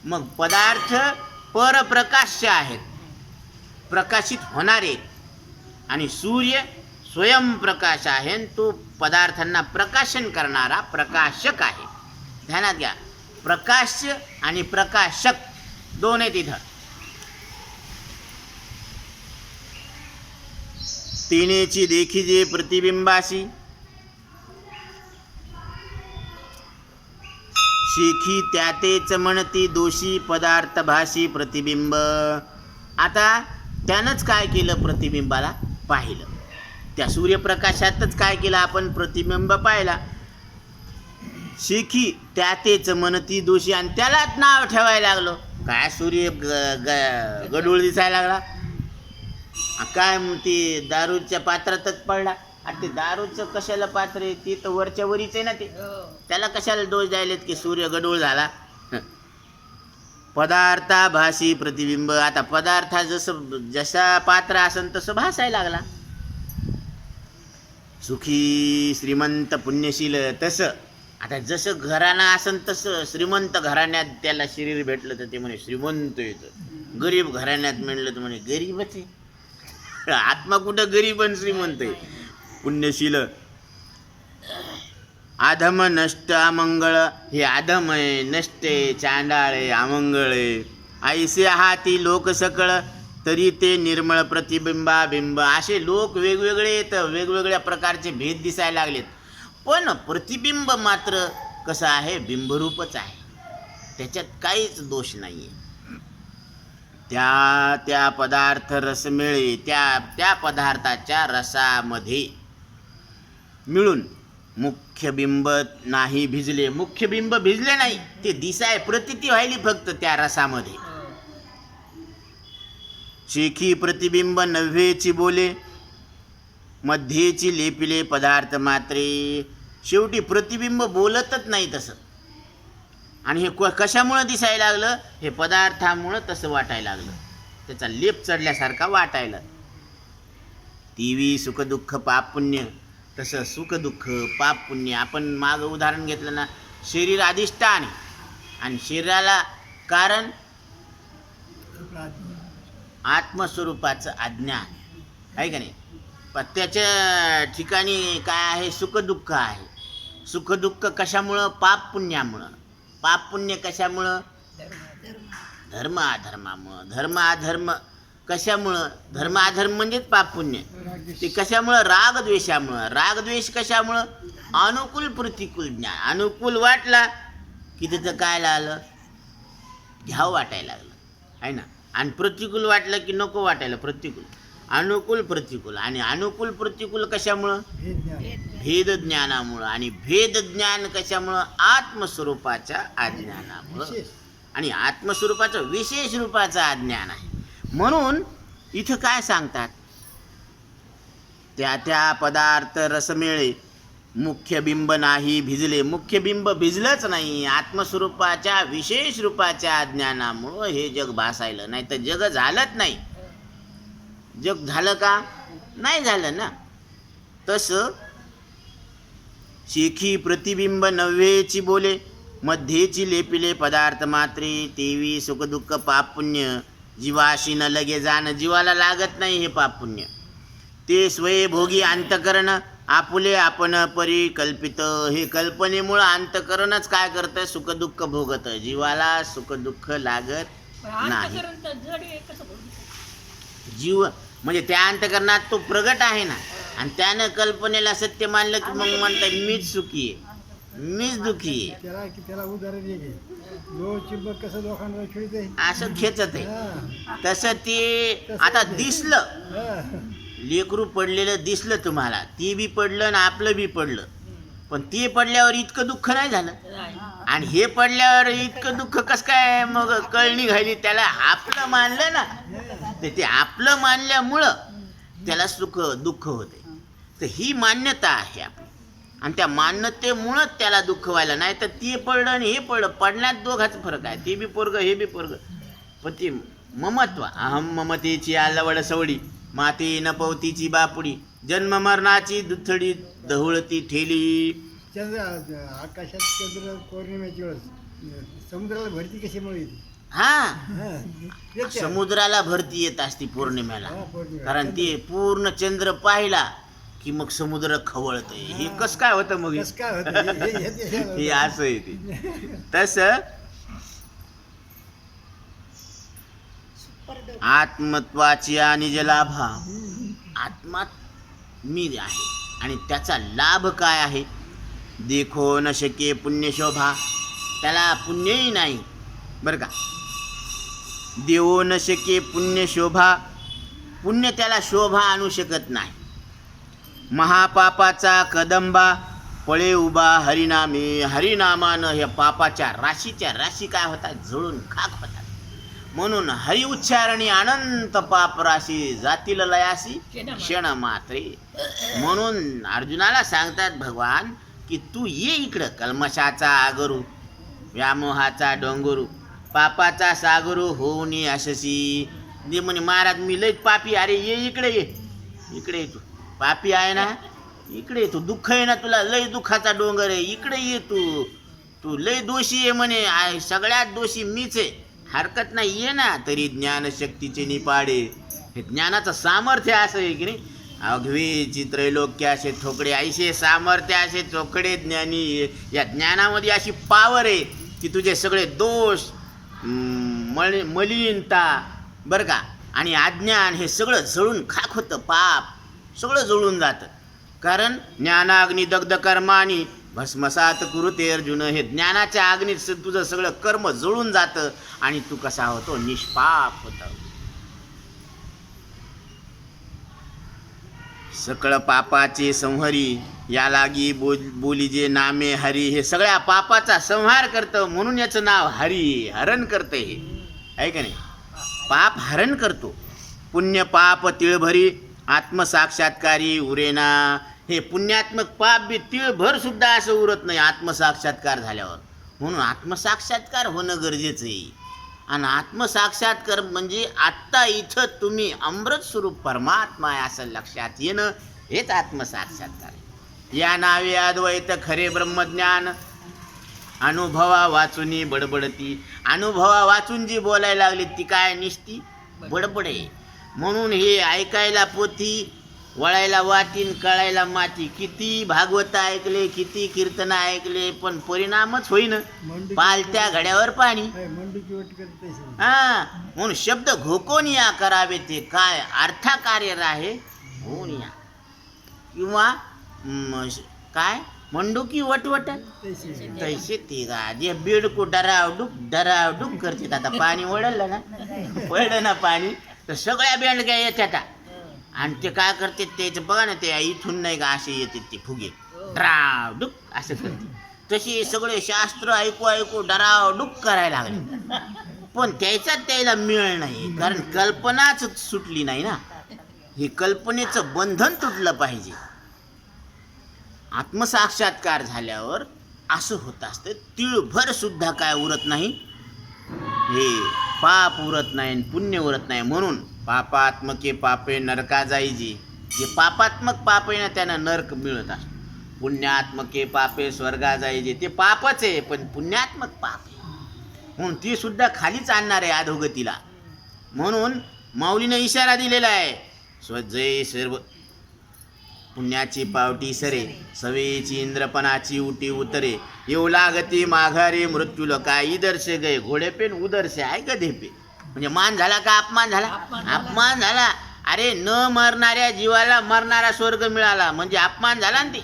मग पदार्थ परप्रकाश्य आहेत, प्रकाशित होणारे, आणि सूर्य स्वयंप्रकाश आहे, तो पदार्थांना प्रकाशन करणारा प्रकाशक आहे. ध्यानात घ्या, प्रकाश्य आणि प्रकाशक 2 आहेत इथं. तिनेची देखीजे प्रतिबिंबाशी, शेखी त्यातेच म्हणती दोषी पदार्थ भाषी प्रतिबिंब. आता त्यानंच काय केलं, प्रतिबिंबाला पाहिलं. त्या सूर्यप्रकाशातच काय केलं आपण, प्रतिबिंब पाहिला. शिखी त्यातेच म्हणती दोषी, आणि त्यालाच नाव ठेवायला लागलो. काय सूर्य गडूळ दिसायला लागला, काय ती दारूच्या पात्रातच पडला. आणि ते दारूचं कशाला पात्र आहे, ते तर वरच्या वरीच आहे ना, ते त्याला कशाला दोष द्यायलेत की सूर्य गडूळ झाला. पदार्थाभासी प्रतिबिंब, आता पदार्थ जसा पात्र असन तसं भासायला लागला. सुखी श्रीमंत पुण्यशील, तसं आता जसं घराणं असन तसं श्रीमंत घराण्यात त्याला शरीर भेटलं तर ते म्हणे श्रीमंत येतं, गरीब घराण्यात म्हणलं तर म्हणे गरीबच आहे. आत्मा कुठं गरीब आणि श्रीमंत आहे. पुण्यशील आधम नष्ट अमंगळ, हे आधम आहे, नष्ट आहे, चांडाळ आहे, अमंगळ आहे. ऐसे हाती लोक सकळ, तरी ते निर्मळ प्रतिबिंबाबिंब. असे लोक वेगवेगळे येतं, वेगवेगळ्या प्रकारचे भेद दिसायला लागलेत. पण प्रतिबिंब मात्र कसं आहे, बिंबरूपच आहे, त्याच्यात काहीच दोष नाही आहे. त्या त्या पदार्थ रस मिळे, त्या पदार्थाच्या रसामध्ये मिळून मुख्य बिंब नाही भिजले. मुख्य बिंब भिजले नाही, ते दिसाय प्रतीती व्हायली फक्त त्या रसामध्ये. शेखी प्रतिबिंब नव्हेची बोले, मध्येची लेपिले पदार्थ मात्रे. शेवटी प्रतिबिंब बोलतच नाही तसं. आणि हे कशामुळं दिसायला लागलं, हे पदार्थामुळं तसं वाटायला लागलं, त्याचा लेप चढल्यासारखा वाटायला. तीवी सुखदुःख पाप पुण्य, तसं सुखदुःख पाप पुण्य. आपण मागं उदाहरण घेतलं ना, शरीर अधिष्ठान आणि शरीराला कारण आत्मस्वरूपाचं अज्ञान आहे का नाही. पण त्याच्या ठिकाणी काय आहे, सुखदुःख आहे. सुखदुःख कशामुळं, पाप पुण्यामुळं. पाप पुण्य कशामुळं, धर्म अधर्मामुळं. धर्म अधर्म कशामुळं, धर्म अधर्म म्हणजेच पाप पुण्य. ते कशामुळं, रागद्वेषामुळं. रागद्वेष कशामुळं, अनुकूल प्रतिकूल ज्ञान. अनुकूल वाटला की तिथं काय आलं, घ्यावं वाटायला लागलं आहे ना. आणि प्रतिकूल वाटलं की नको वाटायला. प्रतिकूल अनुकूल प्रतिकूल. आणि अनुकूल प्रतिकूल कशामुळं, भेद ज्ञानामुळं. आणि भेद ज्ञान कशामुळं, आत्मस्वरूपाच्या अज्ञानामुळं. आणि आत्मस्वरूपाचं विशेष रूपाचं अज्ञान आहे. म्हणून इथं काय सांगतात, त्या त्या पदार्थ रस मिळे, मुख्य बिंब नाही भिजले. मुख्य बिंब भिजलंच नाही, आत्मस्वरूपाच्या विशेष रूपाच्या अज्ञानामुळं हे जग भासायलं. नाही तर जग झालंच नाही. जग झालं का, नाही झालं ना. तसं शेखी प्रतिबिंब नव्हेची बोले, मध्येची लेपिले पदार्थ मात्रे. तेवी सुखदुःख पाप पुण्य, जीवाशी न लगे जाणं. जीवाला लागत नाही हे पाप पुण्य. ते स्वयंभोगी अंतकरण, आपुले आपण परिकल्पित. हे कल्पनेमुळं अंतकरणच काय करतं, सुखदुःख भोगतं. जीवाला सुखदुःख लागत नाही. जीव म्हणजे त्या अंतकरणात तो प्रगट आहे ना, आणि त्यानं कल्पनेला सत्य मानलं की मग म्हणतात मीच सुखी आहे, मीच दुखी आहे. त्याला उदाहरण आहे, जो चिंबक कसं लोकांना खेळते असं खेचत आहे. तसं ते आता दिसलं, लेकरू पडलेलं दिसलं तुम्हाला, ती बी पडलं आणि आपलं बी पडलं. पण ते पडल्यावर इतकं दुःख नाही झालं, आणि हे पडल्यावर इतकं दुःख कसं काय मग कळणी घाली. त्याला आपलं मानलं ना, ते आपलं मानल्यामुळं त्याला सुख दुःख होते. तर ही मान्यता आहे आपली, आणि त्या मान्यतेमुळं त्याला दुःख व्हायला. नाही तर ते पडलं आणि हे पडलं, पडण्यात दोघाचा फरक आहे. ते बी पोरगं हे बी पोरगं. पण ते ममत्व, अहम ममतेची आलवड सवडी, माती न पवतीची बापुडी, जन्म मरणाची दुथडी दहुळती ठेली. चंद्र आकाशात चंद्र पौर्णिमेची वेळेस समुद्राला भरती कशामुळे येते. हा, समुद्राला भरती येत असती पौर्णिमेला, कारण ते पूर्ण चंद्र पाहिला की मग समुद्र खवळतंय. हे कसं काय होतं मग, हे असं आहे ते. तसं आत्मत्वाची आणि जलाभा, आत्मा मी आहे आणि त्याचा लाभ काय आहे. देखो न शके पुण्य शोभा, त्याला पुण्यही नाही बरं का. देवो न शके पुण्य शोभा, पुण्य त्याला शोभा आणू शकत नाही. महापापाचा कदंबा, पळे उभा हरिनामे, हरिनामानं ह्या पापाच्या राशी काय होतात, जळून खाक होतात. म्हणून हरि उच्चारणी अनंत पाप राशी जातील लयासी क्षण मात्रे. म्हणून अर्जुनाला सांगतात भगवान की तू ये इकडं, कल्मशाचा आगरू, व्यामोहाचा डोंगरू, पापाचा सागरू होऊन अशसी. दे म्हणे महाराज मी लय पापी, अरे ये इकडे, ये तू पापी आहे ना, इकडे तू दुःख आहे ना, तुला लय दुःखाचा डोंगर आहे, इकडे ये तू लय दोषी आहे म्हणे, सगळ्यात दोषी मीच आहे, हरकत नाही ये ना. तरी ज्ञानशक्तीचे निपाडे, हे ज्ञानाचं सामर्थ्य असं आहे की नाही. अघवी त्रैलोक्याचे ठोकडे, ऐसे सामर्थ्य असे चोकडे ज्ञानी. या ज्ञानामध्ये अशी पावर आहे की तुझे सगळे दोष, मलिनता बरं का आणि अज्ञान हे सगळं जळून खाक होतं, पाप सगळं जळून जातं. कारण ज्ञानाग्नी दग्ध कर्मानी भस्मसात कुरुते अर्जुन. हे ज्ञानाच्या अग्नीत तुझं सगळं कर्म जळून जातं आणि तू कसा होतो, निष्पाप होतो. सकळ पापाचे संहरी, या लागी बोलीजे नामे हरी. हे सगळ्या पापाचा संहार करतं, म्हणून याचं नाव हरी, हरण करतं. हे आहे का नाही, पाप हरण करतो. पुण्य पाप तिळभरी, आत्मसाक्षात्कारी उरेना. हे पुण्यात्मक पाप बी तिळभर सुद्धा असं उरत नाही आत्मसाक्षात्कार झाल्यावर. म्हणून आत्मसाक्षात्कार होणं गरजेचं आहे. आणि आत्मसाक्षात्कार म्हणजे आत्ता इथं तुम्ही अमृत स्वरूप परमात्मा आहे असं लक्षात येणं, हेच आत्मसाक्षात्कार आहे. या नावे अद्वैत खरे ब्रह्मज्ञान, अनुभवा वाचून बडबडती. अनुभवा वाचून जी बोलायला लागली ती काय निसती बडबड आहे. म्हणून हे ऐकायला पोथी, वळायला वाटीन, कळायला माती. किती भागवत ऐकले, किती कीर्तन ऐकले, पण परिणामच होईन, पालत्या घड्यावर पाणी. हा, म्हणून शब्द घोकून या करावे ते काय अर्थाकार्य राहे होऊन या. किंवा काय मंडुकी वटवट तैसे ते गा जे बेडको डरावडूक करते. आता पाणी वळलं ना, वळलं ना पाणी तर सगळ्या बेंडक्या येतात आणि ते काय करते ते बघा ना, ते इथून नाही का असे येते ते फुगे, डरावडूक असं करते. तसे सगळे शास्त्र ऐकू डरावडूक करायला लागले, पण त्याला मिळ नाही. कारण कल्पनाच सुटली नाही ना. हे कल्पनेचं बंधन तुटलं पाहिजे. आत्मसाक्षात्कार झाल्यावर असं होत असतं, तिळभर सुद्धा काय उरत नाही, हे पाप उरत नाही, पुण्य उरत नाही. म्हणून पापात्मके पापे नरका जाईजी. जे पापात्मक पाप आहे ना त्यांना नरक मिळत असतो. पुण्यात्मके पापे स्वर्गा जाईजे. ते पापच आहे पण पुण्यात्मक पाप आहे, म्हणून ती सुद्धा खालीच आणणार आहे अधोगतीला. म्हणून माऊलीने इशारा दिलेला आहे, स्वजय सर्व पुण्याची पावटी सरे, सवेची इंद्रपणाची उटी उतरे, येऊ लागती माघारे मृत्यूला. काय इदर्श गए घोडेपेन उदर्श आहे का धेपे. म्हणजे मान झाला का अपमान झाला, अपमान झाला. अरे न मरणाऱ्या जीवाला मरणारा स्वर्ग मिळाला म्हणजे अपमान झाला ना. ते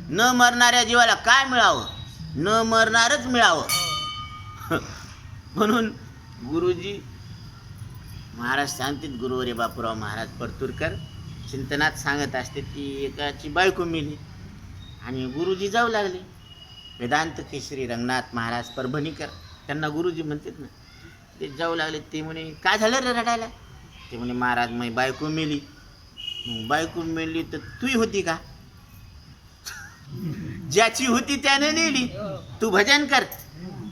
न मरणाऱ्या जीवाला काय मिळावं, न मरणारच मिळावं. म्हणून गुरुजी महाराज सांगतात, गुरुवरे बापूराव महाराज परतूरकर चिंतनात सांगत असते की एकाची बायको मिली आणि गुरुजी जाऊ लागले. वेदांत केशरी रंगनाथ महाराज परभणीकर त्यांना गुरुजी म्हणतात ना, ते जाऊ लागले. ते म्हणे काय झालं रे रडायला. ते म्हणे महाराज मग बायको मिली. मग बायको मिली तर तूही होती का. ज्याची होती त्याने नेली, तू भजन कर.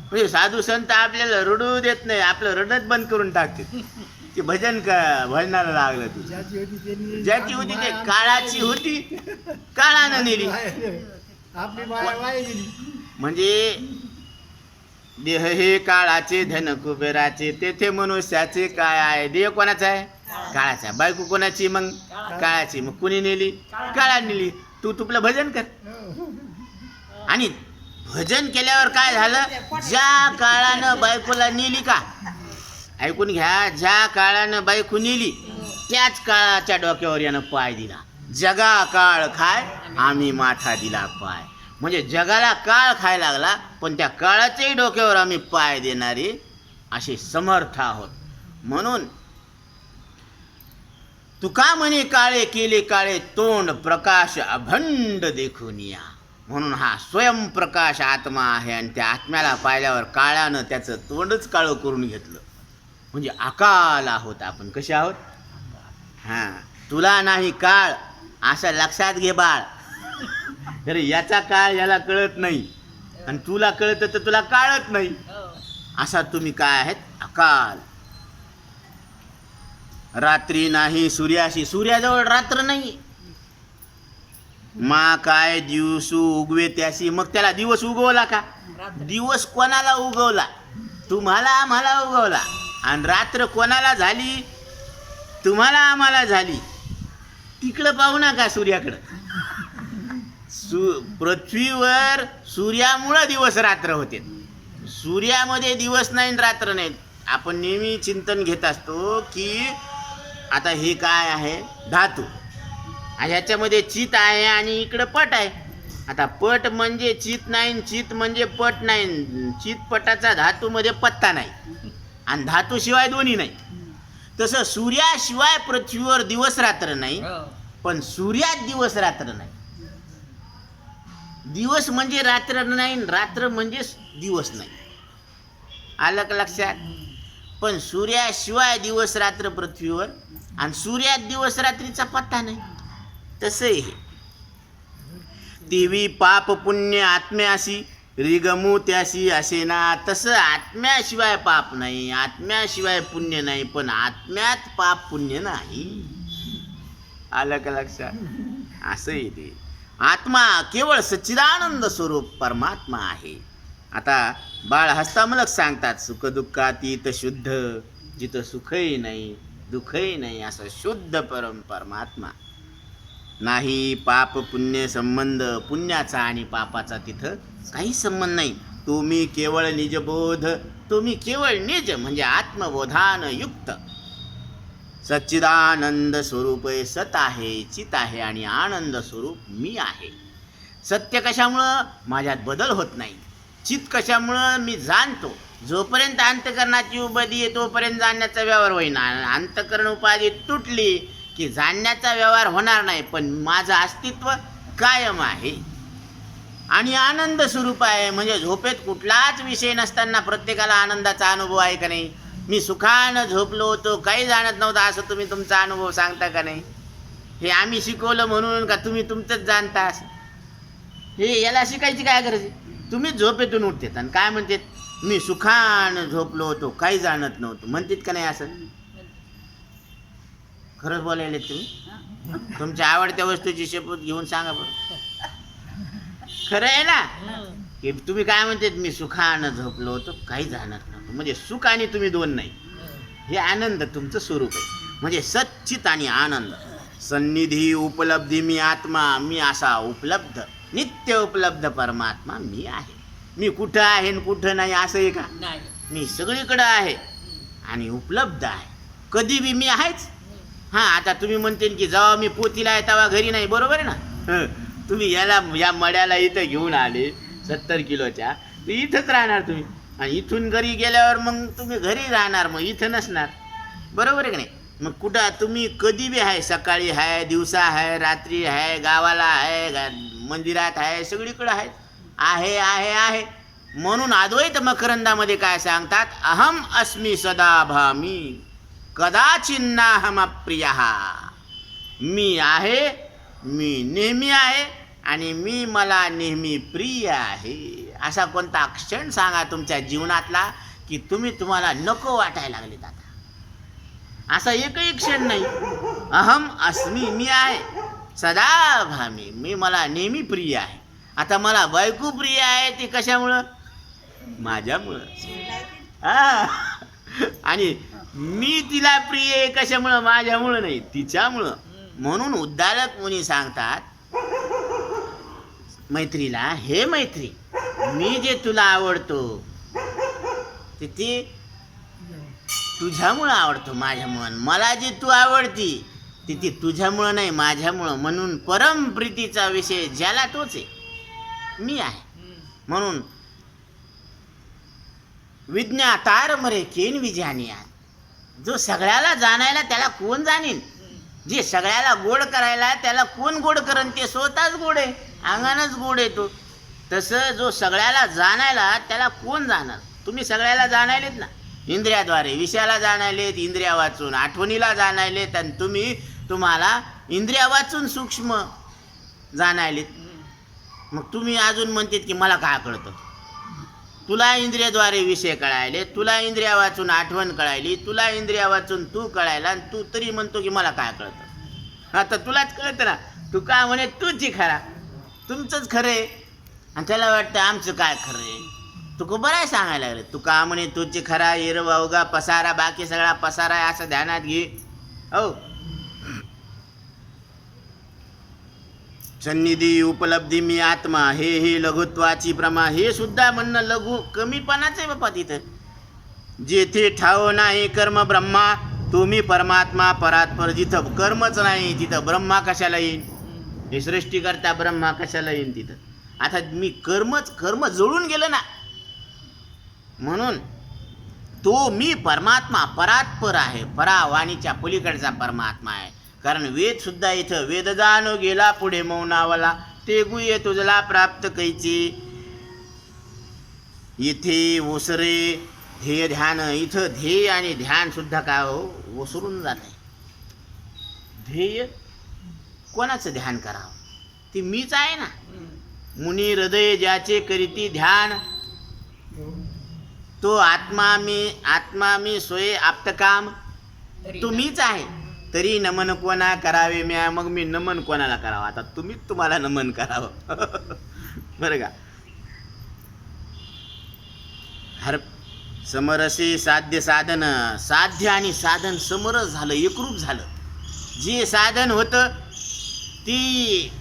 म्हणजे साधू संत आपल्याला रडू देत नाही, आपलं रडत बंद करून टाकते. ते भजन भजनाला लागलं. तू ज्याची होती ते काळाची होती, काळानं नेली. म्हणजे देह हे काळाचे, धन कुबेराचे, तेथे मनुष्याचे काय आहे. देह कोणाचा आहे, काळाचा. बायको कोणाची, मग काळाची. मग कुणी नेली, काळा नेली. तू तुपलं भजन कर. आणि भजन केल्यावर काय झालं, ज्या काळानं बायकोला नेली का, ऐकून घ्या, ज्या काळानं बायको नेली त्याच काळाच्या डोक्यावर यानं पाय दिला. जगा काळ खाय आम्ही माथा दिला पाय. म्हणजे जगाला काळ खायला लागला पण त्या काळाच्याही डोक्यावर आम्ही पाय देणारे असे समर्थ आहोत. म्हणून तुका म्हणे काळे केले काळे तोंड, प्रकाश अभंड देखून या. म्हणून हा स्वयंप्रकाश आत्मा आहे आणि त्या आत्म्याला पाहिल्यावर काळानं त्याचं तोंडच काळं करून घेतलं. म्हणजे अकाल आहोत आपण. कसे आहोत? हां, तुला नाही काळ असं लक्षात घे बाळ. अरे याचा काळ याला कळत नाही आणि तुला कळतं तर तुला काळत नाही. हो. असा तुम्ही काय आहेत? अकाल. रात्री नाही सूर्याशी, सूर्याजवळ रात्र नाही. मा काय दिवस उगवे त्याशी, मग त्याला दिवस उगवला का? रात्र. दिवस कोणाला उगवला? तुम्हाला आम्हाला उगवला. आणि रात्र कोणाला झाली? तुम्हाला आम्हाला झाली. तिकडं पाहू नका सूर्याकडं. पृथ्वीवर सूर्यामुळं दिवस रात्र होते. सूर्यामध्ये दिवस नाही आणि रात्र नाही. आपण नेहमी चिंतन घेत असतो की आता हे काय आहे? धातू. आणि ह्याच्यामध्ये चित आहे आणि इकडं पट आहे. आता पट म्हणजे चित नाही, चित म्हणजे पट नाही. चितपटाचा धातूमध्ये पत्ता नाही आणि धातूशिवाय दोन्ही नाही. तसं सूर्याशिवाय पृथ्वीवर दिवस रात्र नाही, हो. पण सूर्यात दिवस रात्र नाही. दिवस म्हणजे रात्र नाही, रात्र म्हणजे दिवस नाही. आलं का लक्षात? पण सूर्याशिवाय दिवस रात्र पृथ्वीवर आणि सूर्यात दिवस रात्रीचा पत्ता नाही. तसं हे तेवी पाप पुण्य आत्म्याशी रिगमू त्याशी असे ना. तसं आत्म्याशिवाय पाप नाही, आत्म्याशिवाय पुण्य नाही, पण आत्म्यात पाप पुण्य नाही. आलं का लक्षात? असं येते. आत्मा केवळ सच्चिदानंद स्वरूप परमात्मा आहे. आता बाळ हस्तामलक सांगतात, सुख दुःखातीत शुद्ध, जिथं सुखही नाही दुःखही नाही असं शुद्ध परमात्मा. नाही पाप पुण्य संबंध, पुण्याचा आणि पापाचा तिथं काही संबंध नाही. तुम्ही केवळ निजबोध, तुम्ही केवळ निज म्हणजे आत्मबोधान युक्त सच्चिदानंद स्वरूप आहे. सत आहे, चित आहे आणि आनंद स्वरूप मी आहे. सत्य कशामुळं? माझ्यात बदल होत नाही. चित कशामुळं? मी जाणतो. जोपर्यंत अंतकरणाची उपाधी आहे तोपर्यंत जाणण्याचा व्यवहार होईना. अंतकरण उपाधी तुटली की जाणण्याचा व्यवहार होणार नाही, पण माझं अस्तित्व कायम आहे. आणि आनंद स्वरूप आहे म्हणजे झोपेत कुठलाच विषय नसताना प्रत्येकाला आनंदाचा अनुभव आहे का नाही? मी सुखानं झोपलो होतो, काही जाणत नव्हतं असं तुम्ही तुमचा अनुभव सांगता का नाही? हे आम्ही शिकवलं म्हणून का तुम्ही तुमचंच जाणता असं? हे याला शिकायची काय गरज आहे? तुम्ही झोपेतून उठतात आणि काय म्हणतात? मी सुखानं झोपलो होतो, काही जाणत नव्हतं म्हणतात का नाही? असं खरंच बोलायला तुम्ही? तुमच्या आवडत्या वस्तूची शपथ घेऊन सांगा बरं. खरं आहे ना की तुम्ही काय म्हणतात? मी सुखानं झोपलो होतो, काही जाणत नव्हतं. म्हणजे सुख आणि तुम्ही दोन नाही, हे आनंद तुमचं स्वरूप आहे. म्हणजे सच्चित आणि आनंद. सन्निधी उपलब्धी मी आत्मा, मी असा उपलब्ध नित्य उपलब्ध परमात्मा मी आहे. मी कुठं आहे आणि कुठं नाही असं आहे का? नाही. मी सगळीकडं आहे आणि उपलब्ध आहे. कधी बी मी आहेच. हां, आता तुम्ही म्हणते की जेव्हा मी पोतीला आहे तेव्हा घरी नाही, बरोबर आहे ना? तुम्ही याला या मड्याला इथं घेऊन आले 70 किलोच्या, तर इथंच राहणार तुम्ही. आणि इथून घरी गेल्यावर मग तुम्ही घरी राहणार, मग इथं नसणार, बरोबर आहे की नाही? मग कुठं तुम्ही कधी बी आहे. सकाळी आहे, दिवसा आहे, रात्री आहे, गावाला आहे, मंदिरात आहे, सगळीकडं आहे. आहे आहे आहे. म्हणून अद्वैत मकरंदामध्ये काय सांगतात? अहम अस्मी सदा भामी कदाचिन्नाहम अप्रियः. मी आहे, मी नेहमी आहे आणि मी मला नेहमी प्रिय आहे. असा कोणता क्षण सांगा तुमच्या जीवनातला की तुम्हाला नको वाटायला लागले? आता असा एकही क्षण नाही. अहम अस्मी, मी आहे, सदा भामी, मी मला नेहमी प्रिय आहे. आता मला बायको प्रिय आहे, ती कशामुळं? माझ्यामुळं. आणि मी तिला प्रिय आहे कशामुळं? माझ्यामुळं नाही, तिच्यामुळं. म्हणून उद्धारक मुनी सांगतात मैत्रीला, हे मैत्री, मी जे तुला आवडतो ते तुझ्यामुळं आवडतो, माझ्यामुळं. मला जी तू आवडती ती तुझ्यामुळं नाही, माझ्यामुळं. म्हणून परमप्रीतीचा विषय ज्याला तोच आहे, मी आहे. म्हणून विज्ञातार मरे केन विजानिया, जो सगळ्याला जाणायला त्याला कोण जाणीन? जे सगळ्याला गोड करायला त्याला कोण गोड करण, ते स्वतःच गोड आहे, अंगानच गोड येतो. तसं जो सगळ्याला जाणायला त्याला कोण जाणार? तुम्ही सगळ्याला जाणायलेत ना इंद्रियाद्वारे, विषयाला जाणायलेत इंद्रिया वाचून, आठवणीला जाणायलेत, आणि तुम्हाला इंद्रिया वाचून सूक्ष्म जाणायलेत. मग तुम्ही अजून म्हणतात की मला काय कळतं? तुला इंद्रियाद्वारे विषय कळायले, तुला इंद्रिया वाचून आठवण कळायली, तुला इंद्रिया वाचून तू कळायला, आणि तू तरी म्हणतो की मला काय कळतं? आता तुलाच कळतं ना. तू का म्हणे तूच खरा, तुमचंच खरं आहे, आणि त्याला वाटतं आमचं काय खरं आहे. तू बरं आहे सांगायला लागले. तू का म्हणे तुझ खरा, येर वावगा पसारा, बाकी सगळा पसारा आहे असं ध्यानात घे. हो, सन्निधी उपलब्धी मी आत्मा, हे लघुत्वाची प्रमा, हे सुद्धा म्हणणं लघु कमीपणाच आहे बापा. तिथं जेथे ठाव नाही कर्म ब्रह्मा, तुम्ही परमात्मा परात्पर. जिथं कर्मच नाही तिथं ब्रह्मा कशाला येईन? हे सृष्टीकर्ता ब्रह्मा कशाला येईन तिथं? आता कर्म जळून गेलं ना, म्हणून तो मी परमात्मा परात्पर आहे, परावाणीच्या पलीकडचा परमात्मा आहे. कारण वेद सुद्धा इथं वेद जाणो गेला पुढे मौनावला, ते गुये तुझला प्राप्त कैची. इथे ओसरे ध्येय ध्यान, इथं ध्येय आणि ध्यान सुद्धा काय हो ओसरून जात आहे. ध्येय कोणाचं ध्यान करावं? ते मीच आहे ना. मुनी हृदय ज्याचे करीती ध्यान, तो आत्मा मी सोय आप्तकाम. तो मीच आहे, तरी नमन कोणा करावे म्या. मग मी नमन कोणाला करावं? आता तुम्हीच तुम्हाला नमन करावं. बरं का? हर समरसे साध्य साधन, साध्य आणि साधन समरस झालं, एकरूप झालं. जे साधन होतं ती,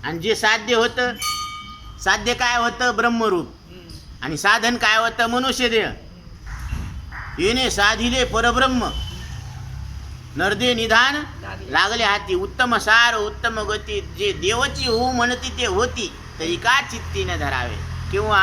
आणि जे साध्य होतं, साध्य काय होतं? ब्रह्मरूप. आणि साधन काय होतं? मनुष्यदेह. येणे साधिले परब्रह्म, नरदे निधान लागले हाती. उत्तम सार उत्तम गती, जे देवची होऊ म्हणती ते होती, तरी का चित्तीने धरावे. किंवा